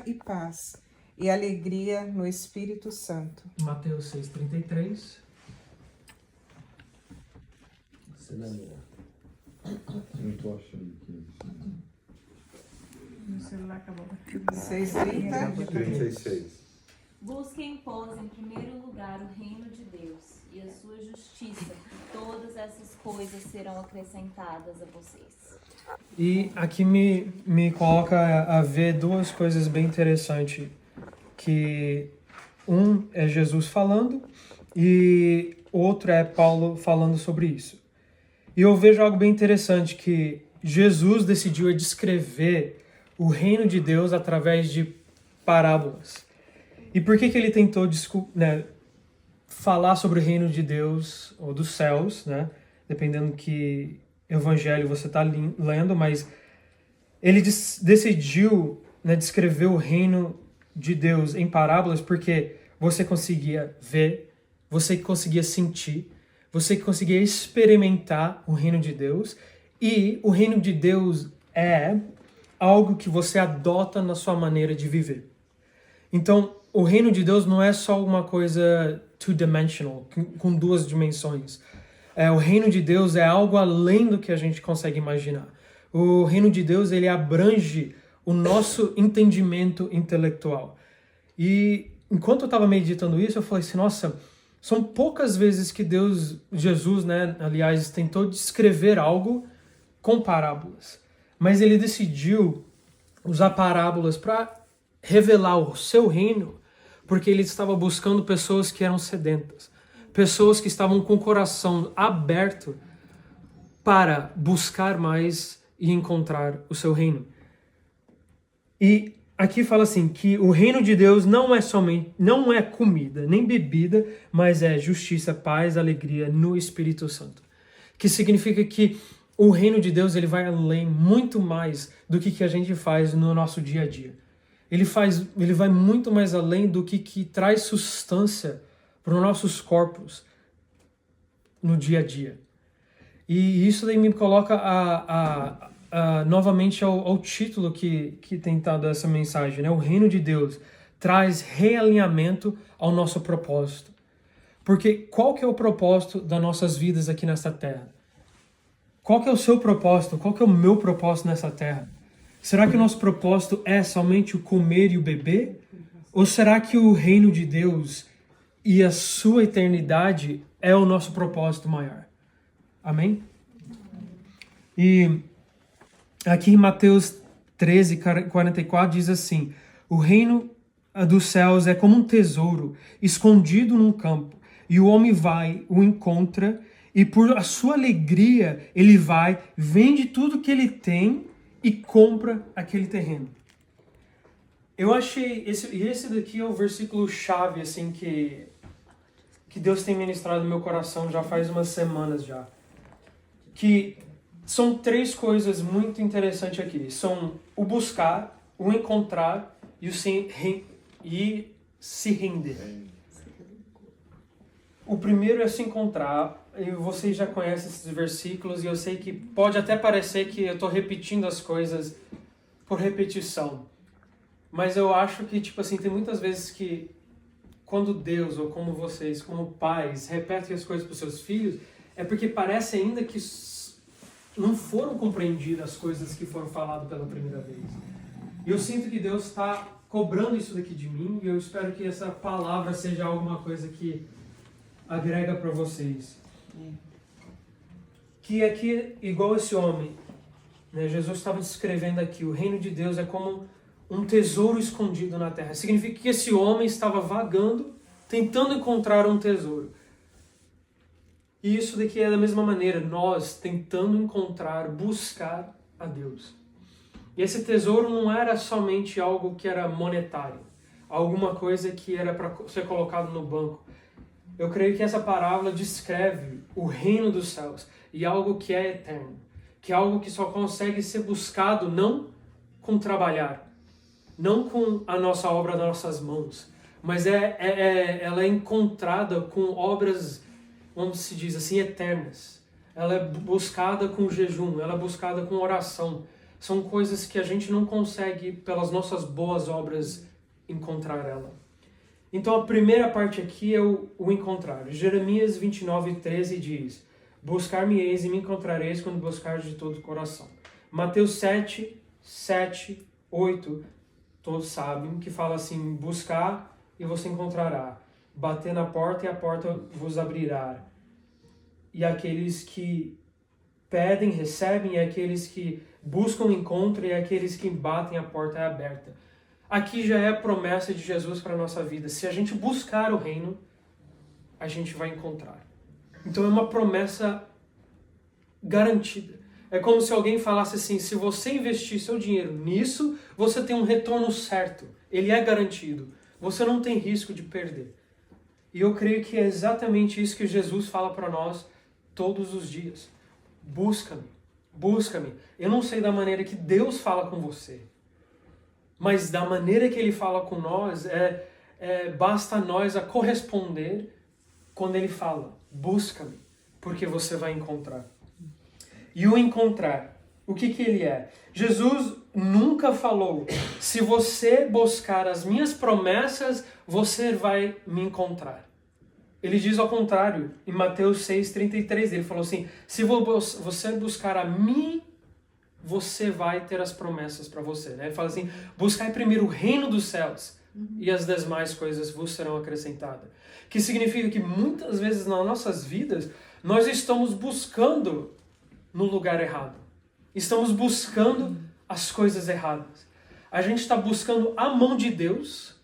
e paz e alegria no Espírito Santo. Mateus 6,33. Eu tô achando que... Meu celular acabou. 6:30. 36. Busquem, pois, em primeiro lugar o reino de Deus e a sua justiça, e todas essas coisas serão acrescentadas a vocês. E aqui me coloca a ver duas coisas bem interessantes, que um é Jesus falando e outro é Paulo falando sobre isso. E eu vejo algo bem interessante, que Jesus decidiu descrever o reino de Deus através de parábolas. E por que ele tentou falar sobre o reino de Deus, ou dos céus, né? Dependendo que evangelho você está lendo, mas ele decidiu descrever o reino de Deus em parábolas porque você conseguia ver, você conseguia sentir, você conseguia experimentar o reino de Deus, e o reino de Deus é algo que você adota na sua maneira de viver. Então, o reino de Deus não é só uma coisa two-dimensional, com duas dimensões. O reino de Deus é algo além do que a gente consegue imaginar. O reino de Deus, ele abrange o nosso entendimento intelectual. E enquanto eu estava meditando isso, eu falei assim, nossa, são poucas vezes que Jesus, aliás, tentou descrever algo com parábolas. Mas ele decidiu usar parábolas para revelar o seu reino, porque ele estava buscando pessoas que eram sedentas, pessoas que estavam com o coração aberto para buscar mais e encontrar o seu reino. E aqui fala assim, que o reino de Deus não é comida, nem bebida, mas é justiça, paz, alegria no Espírito Santo. Que significa que o reino de Deus, ele vai além, muito mais do que a gente faz no nosso dia a dia. Ele vai muito mais além do que traz substância para os nossos corpos no dia a dia. E isso daí me coloca novamente ao título que tem dado essa mensagem, né? O reino de Deus traz realinhamento ao nosso propósito. Porque qual que é o propósito das nossas vidas aqui nessa terra? Qual que é o seu propósito? Qual que é o meu propósito nessa terra? Será que o nosso propósito é somente o comer e o beber? Ou será que o reino de Deus e a sua eternidade é o nosso propósito maior? Amém? E aqui em Mateus 13:44 diz assim, o reino dos céus é como um tesouro escondido num campo, e o homem vai, o encontra, e por a sua alegria ele vai, vende tudo que ele tem e compra aquele terreno. Eu achei, esse daqui é o versículo chave, assim, que Deus tem ministrado no meu coração já faz umas semanas já. Que são três coisas muito interessantes aqui. São o buscar, o encontrar e se render. O primeiro é se encontrar. E vocês já conhecem esses versículos, e eu sei que pode até parecer que eu estou repetindo as coisas por repetição. Mas eu acho que, tem muitas vezes que quando Deus, ou como vocês, como pais, repetem as coisas para os seus filhos, é porque parece ainda que não foram compreendidas as coisas que foram faladas pela primeira vez. E eu sinto que Deus está cobrando isso daqui de mim, e eu espero que essa palavra seja alguma coisa que agrega para vocês. Que aqui, igual esse homem, Jesus estava descrevendo aqui, o reino de Deus é como um tesouro escondido na terra. Significa que esse homem estava vagando, tentando encontrar um tesouro. E isso daqui é da mesma maneira, nós tentando encontrar, buscar a Deus. E esse tesouro não era somente algo que era monetário, alguma coisa que era para ser colocado no banco. Eu creio que essa parábola descreve o reino dos céus e algo que é eterno, que é algo que só consegue ser buscado não com trabalhar, não com a nossa obra das nossas mãos, mas ela é encontrada com obras, como se diz assim, eternas. Ela é buscada com jejum, ela é buscada com oração, são coisas que a gente não consegue, pelas nossas boas obras, encontrar ela. Então a primeira parte aqui é o encontrar. Jeremias 29:13 diz: buscar-me-eis e me encontrareis quando buscar de todo o coração. Mateus 7, 8, todos sabem, que fala assim: buscar e você encontrará. Bater na porta e a porta vos abrirá. E aqueles que pedem, recebem, e aqueles que buscam, encontram, e aqueles que batem, a porta é aberta. Aqui já é a promessa de Jesus para a nossa vida. Se a gente buscar o reino, a gente vai encontrar. Então é uma promessa garantida. É como se alguém falasse assim: se você investir seu dinheiro nisso, você tem um retorno certo. Ele é garantido. Você não tem risco de perder. E eu creio que é exatamente isso que Jesus fala para nós todos os dias. Busca-me, busca-me. Eu não sei da maneira que Deus fala com você, mas da maneira que Ele fala com nós, basta nós a corresponder quando Ele fala: busca-me, porque você vai encontrar. E o encontrar, o que Ele é? Jesus nunca falou: se você buscar as minhas promessas, você vai me encontrar. Ele diz ao contrário, em Mateus 6:33, ele falou assim: se você buscar a mim, você vai ter as promessas para você. Né? Ele fala assim: buscai primeiro o reino dos céus e as demais coisas vos serão acrescentadas. Que significa que muitas vezes nas nossas vidas, nós estamos buscando no lugar errado. Estamos buscando as coisas erradas. A gente está buscando a mão de Deus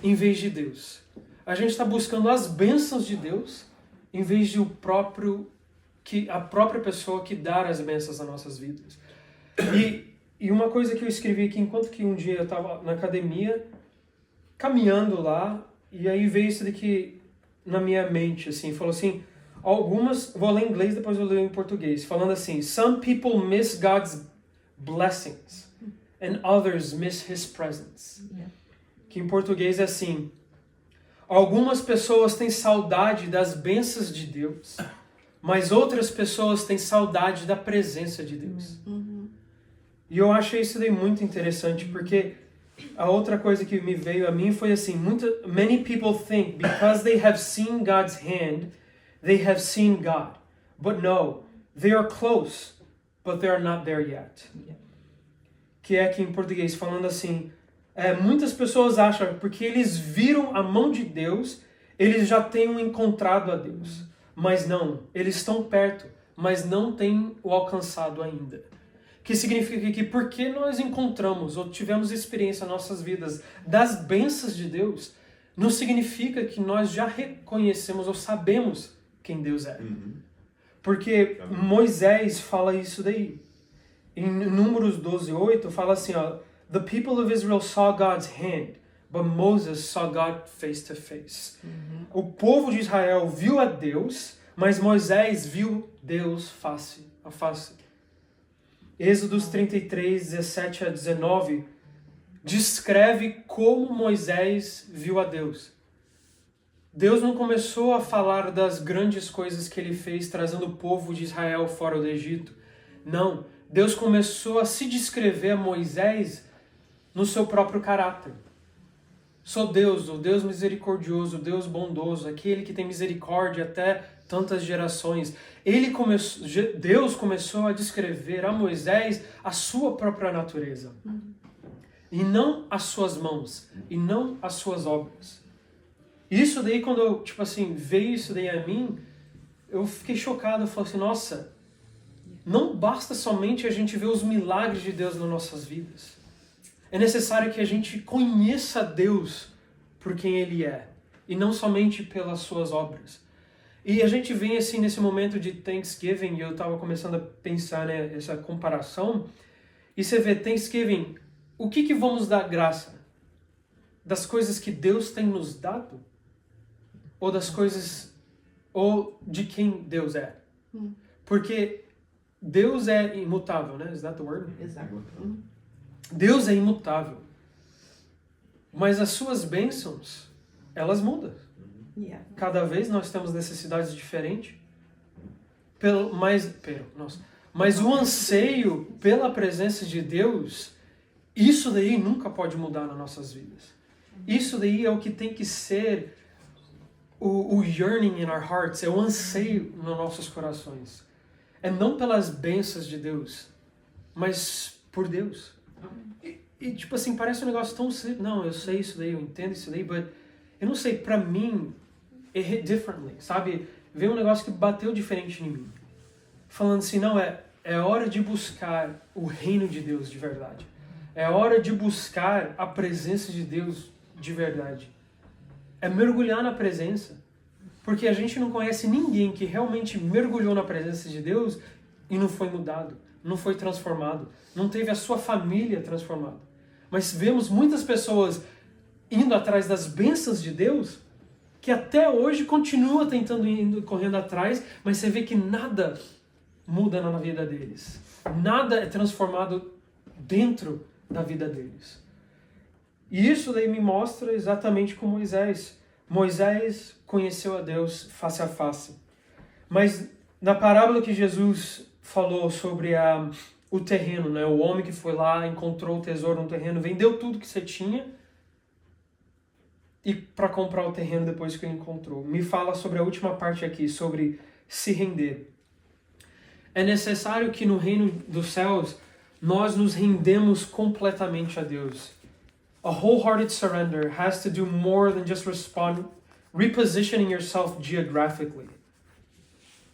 em vez de Deus. A gente está buscando as bênçãos de Deus em vez de a própria pessoa que dá as bênçãos nas nossas vidas. E uma coisa que eu escrevi aqui, enquanto que um dia eu estava na academia, caminhando lá, e aí veio isso daqui na minha mente, assim, falou assim, vou ler em inglês, depois eu leio em português, falando assim: some people miss God's blessings and others miss His presence. Que em português é assim: algumas pessoas têm saudade das bênçãos de Deus, mas outras pessoas têm saudade da presença de Deus. E eu achei isso daí muito interessante, porque a outra coisa que me veio a mim foi assim: many people think because they have seen God's hand, they have seen God. But no, they are close, but they are not there yet. Que é aqui em português falando assim: muitas pessoas acham, porque eles viram a mão de Deus, eles já tenham encontrado a Deus. Mas não, eles estão perto, mas não têm o alcançado ainda. Que significa que porque nós encontramos ou tivemos experiência nas nossas vidas das bênçãos de Deus, não significa que nós já reconhecemos ou sabemos quem Deus é. Porque Moisés fala isso daí. Em Números 12:8 fala assim, ó: the people of Israel saw God's hand, but Moses saw God face to face. O povo de Israel viu a Deus, mas Moisés viu Deus face a face. Êxodos 33:17-19 descreve como Moisés viu a Deus. Deus não começou a falar das grandes coisas que Ele fez trazendo o povo de Israel fora do Egito. Não, Deus começou a se descrever a Moisés no seu próprio caráter. Sou Deus, o Deus misericordioso, o Deus bondoso, aquele que tem misericórdia até tantas gerações. Deus começou a descrever a Moisés a sua própria natureza. E não as suas mãos, e não as suas obras. Isso daí, quando eu, veio isso daí a mim, eu fiquei chocado. Eu falei assim: nossa, não basta somente a gente ver os milagres de Deus nas nossas vidas. É necessário que a gente conheça Deus por quem Ele é, e não somente pelas suas obras. E a gente vem assim nesse momento de Thanksgiving, e eu estava começando a pensar, né, essa comparação, e você vê Thanksgiving, o que vamos dar graça? Das coisas que Deus tem nos dado? Ou das coisas, ou de quem Deus é? Porque Deus é imutável, né? Is that the word? Exato. Deus é imutável. Mas as suas bênçãos, elas mudam. Cada vez nós temos necessidades diferentes. Mas o anseio pela presença de Deus, isso daí nunca pode mudar nas nossas vidas. Isso daí é o que tem que ser o yearning in our hearts, é o anseio nos nossos corações. É não pelas bênçãos de Deus, mas por Deus. E tipo assim, parece um negócio tão simples. Não, eu sei isso daí, eu entendo isso daí, mas eu não sei, pra mim, it hit differently, sabe? Veio um negócio que bateu diferente em mim. Falando assim, não, é hora de buscar o reino de Deus de verdade. É hora de buscar a presença de Deus de verdade. É mergulhar na presença. Porque a gente não conhece ninguém que realmente mergulhou na presença de Deus e não foi mudado, não foi transformado, não teve a sua família transformada. Mas vemos muitas pessoas indo atrás das bênçãos de Deus que até hoje continua correndo atrás, mas você vê que nada muda na vida deles. Nada é transformado dentro da vida deles. E isso daí me mostra exatamente com Moisés. Moisés conheceu a Deus face a face. Mas na parábola que Jesus falou sobre o terreno, né? O homem que foi lá, encontrou o tesouro no terreno, vendeu tudo que você tinha e para comprar o terreno depois que ele encontrou. Me fala sobre a última parte aqui, sobre se render. É necessário que no reino dos céus nós nos rendemos completamente a Deus. A wholehearted surrender has to do more than just repositioning yourself geographically.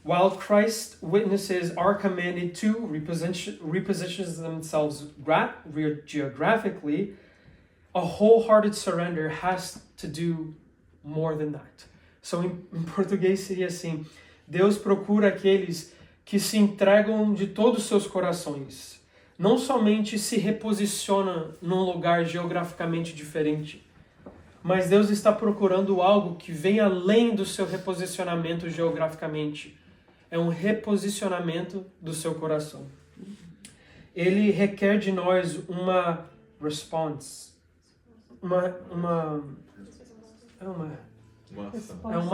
While Christ's witnesses are commanded to reposition themselves geographically, a wholehearted surrender has to do more than that. So, em português seria assim, Deus procura aqueles que se entregam de todos os seus corações. Não somente se reposiciona num lugar geograficamente diferente, mas Deus está procurando algo que vem além do seu reposicionamento geograficamente. É um reposicionamento do seu coração. Ele requer de nós uma response. Uma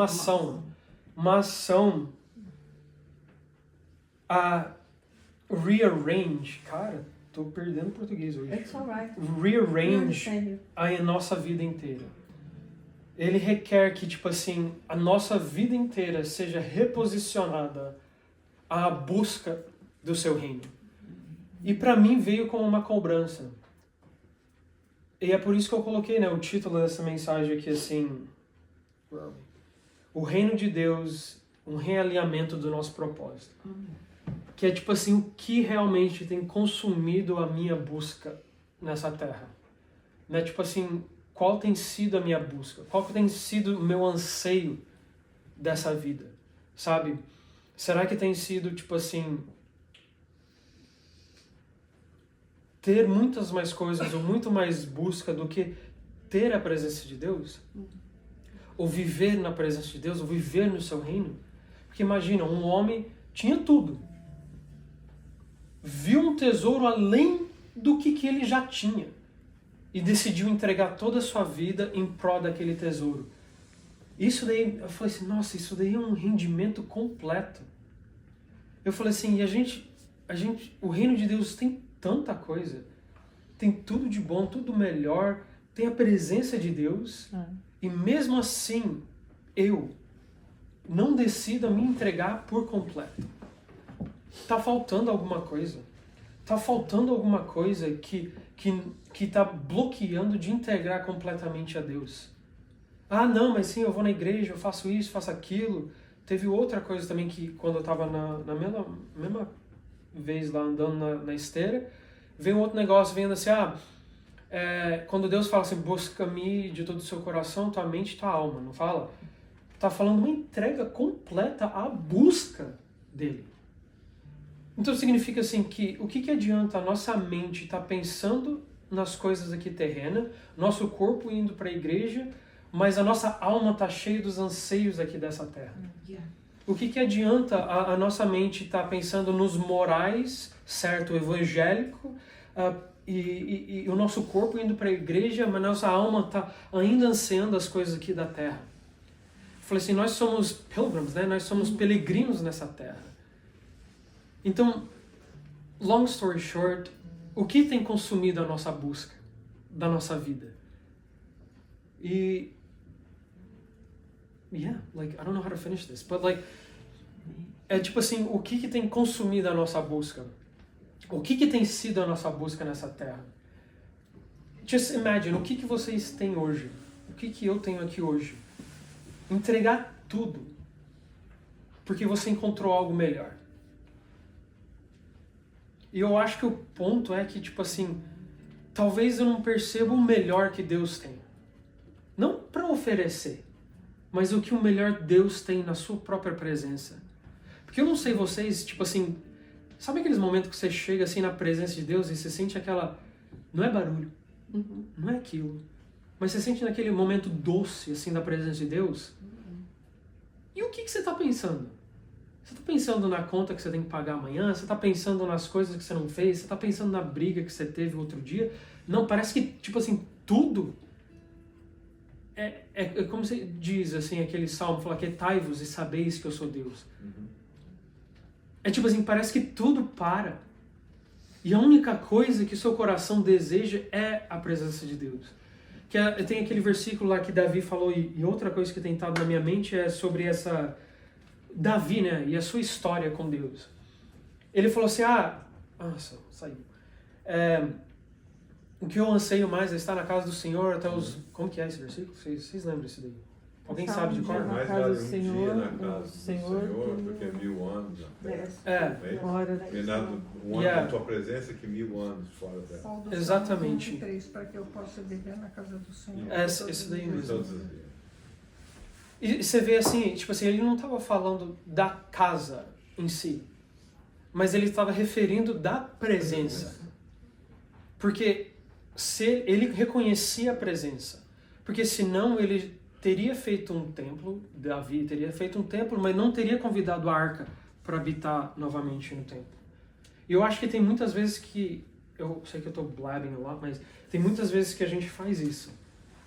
ação. Uma ação a rearrange. Cara, tô perdendo português hoje. It's all right. Rearrange a nossa vida inteira. Ele requer que, tipo assim, a nossa vida inteira seja reposicionada à busca do seu reino. E para mim veio como uma cobrança. E é por isso que eu coloquei, né, o título dessa mensagem aqui assim, o reino de Deus, um realinhamento do nosso propósito. Que é tipo assim, o que realmente tem consumido a minha busca nessa terra. Né? Tipo assim, qual tem sido a minha busca? Qual tem sido o meu anseio dessa vida? Sabe? Será que tem sido, tipo assim, ter muitas mais coisas ou muito mais busca do que ter a presença de Deus? Ou viver na presença de Deus, ou viver no seu reino? Porque imagina, um homem tinha tudo. Viu um tesouro além do que ele já tinha. E decidiu entregar toda a sua vida em prol daquele tesouro. Isso daí, eu falei assim, nossa, isso daí é um rendimento completo. Eu falei assim, e a gente, o reino de Deus tem tanta coisa. Tem tudo de bom, tudo melhor. Tem a presença de Deus. E mesmo assim, eu não decido me entregar por completo. Tá faltando alguma coisa. Tá faltando alguma coisa que tá bloqueando de integrar completamente a Deus. Ah, não, mas sim, eu vou na igreja, eu faço isso, faço aquilo. Teve outra coisa também que quando eu tava na mesma vez lá andando na esteira, veio um outro negócio vendo assim, quando Deus fala assim, busca-me de todo o seu coração, tua mente e tua alma, não fala? Tá falando uma entrega completa à busca dele. Então significa assim que o que adianta a nossa mente estar pensando nas coisas aqui terrenas, nosso corpo indo para a igreja, mas a nossa alma está cheia dos anseios aqui dessa terra? O que adianta a nossa mente estar pensando nos morais, certo, evangélico, e o nosso corpo indo para a igreja, mas nossa alma está ainda ansiando as coisas aqui da terra? Eu falei assim, nós somos pilgrims, né? Nós somos peregrinos nessa terra. Então, long story short, o que tem consumido a nossa busca, da nossa vida? E yeah, like, I don't know how to finish this, but like, é tipo assim, o que tem consumido a nossa busca? O que tem sido a nossa busca nessa terra? Just imagine, o que vocês têm hoje? O que eu tenho aqui hoje? Entregar tudo, porque você encontrou algo melhor. E eu acho que o ponto é que, tipo assim, talvez eu não perceba o melhor que Deus tem. Não para oferecer, mas o que o melhor Deus tem na sua própria presença. Porque eu não sei vocês, tipo assim, sabe aqueles momentos que você chega assim na presença de Deus e você sente aquela... Não é barulho, não é aquilo, mas você sente naquele momento doce assim da presença de Deus. E o que você está pensando? Você está pensando na conta que você tem que pagar amanhã? Você está pensando nas coisas que você não fez? Você está pensando na briga que você teve outro dia? Não, parece que, tipo assim, tudo... É como se diz, assim, aquele salmo, fala que aquietai-vos e sabeis que eu sou Deus. É tipo assim, parece que tudo para. E a única coisa que seu coração deseja é a presença de Deus. Tem aquele versículo lá que Davi falou, e outra coisa que tem estado na minha mente é sobre essa... Davi, né? E a sua história com Deus. Ele falou assim, nossa, saiu. O que eu anseio mais é estar na casa do Senhor até os... Como que é esse versículo? Vocês lembram isso daí? Alguém sabe de cor? Mais casa vale do um Senhor, dia na casa do Senhor do que 1000 anos na terra. Hora Porque um ano da tua presença que 1000 anos fora dela. Salmo Exatamente. 23, para que eu possa viver na casa do Senhor. Esse daí mesmo. Todos os dias. E você vê assim, tipo assim, ele não estava falando da casa em si, mas ele estava referindo da presença. Porque ele reconhecia a presença. Porque senão ele teria feito um templo, Davi teria feito um templo, mas não teria convidado a arca para habitar novamente no templo. E eu acho que tem muitas vezes que, eu sei que eu estou blabbing a lot, mas tem muitas vezes que a gente faz isso.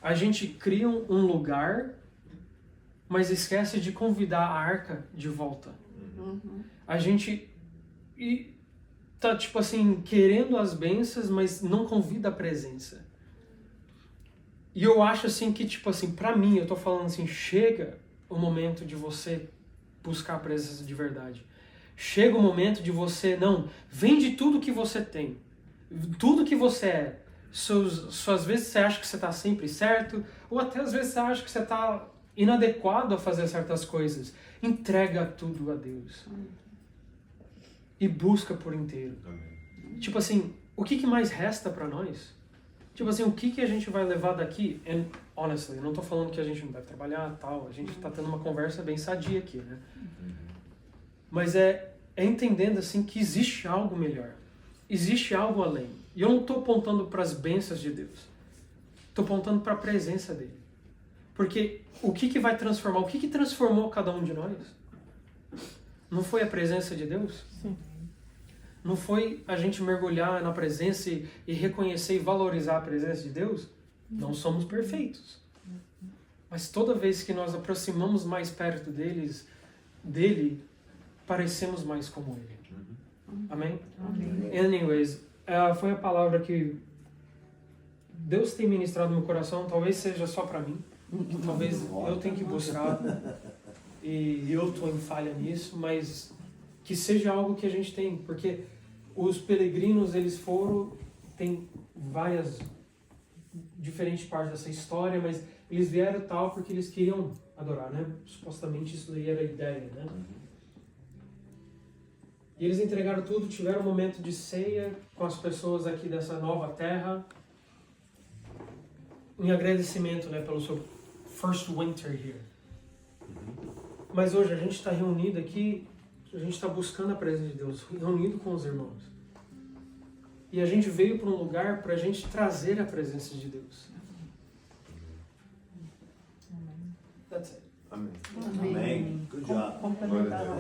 A gente cria um lugar, mas esquece de convidar a arca de volta. A gente tá, tipo assim, querendo as bênçãos, mas não convida a presença. E eu acho assim que, tipo assim, pra mim, eu tô falando assim, chega o momento de você buscar a presença de verdade. Chega o momento de você, não, vende tudo que você tem. Tudo que você é. Às vezes você acha que você tá sempre certo, ou até às vezes você acha que você tá inadequado a fazer certas coisas. Entrega tudo a Deus. E busca por inteiro. Amém. Tipo assim, o que mais resta pra nós? Tipo assim, o que a gente vai levar daqui? And honestly, eu não tô falando que a gente não deve trabalhar e tal, a gente tá tendo uma conversa bem sadia aqui, né? Mas é entendendo assim que existe algo melhor. Existe algo além. E eu não tô apontando para as bênçãos de Deus. Tô apontando para a presença dele. Porque o que vai transformar? O que transformou cada um de nós? Não foi a presença de Deus? Sim. Não foi a gente mergulhar na presença e reconhecer e valorizar a presença de Deus? Não somos perfeitos. Mas toda vez que nós aproximamos mais perto dele, parecemos mais como ele. Amém? Amém. Anyways, foi a palavra que Deus tem ministrado no meu coração. Talvez seja só para mim. Talvez eu tenha que buscar. E eu estou em falha nisso, mas que seja algo que a gente tem. Porque os peregrinos, eles tem várias diferentes partes dessa história, mas eles vieram tal porque eles queriam adorar, né? Supostamente isso daí era a ideia, né? E eles entregaram tudo, tiveram um momento de ceia com as pessoas aqui dessa nova terra, em agradecimento, né, pelo seu first winter here. Mas hoje a gente está reunido aqui, a gente está buscando a presença de Deus, reunido com os irmãos. E a gente veio para um lugar para a gente trazer a presença de Deus. That's it. Amém. Amém. Good job. Complementar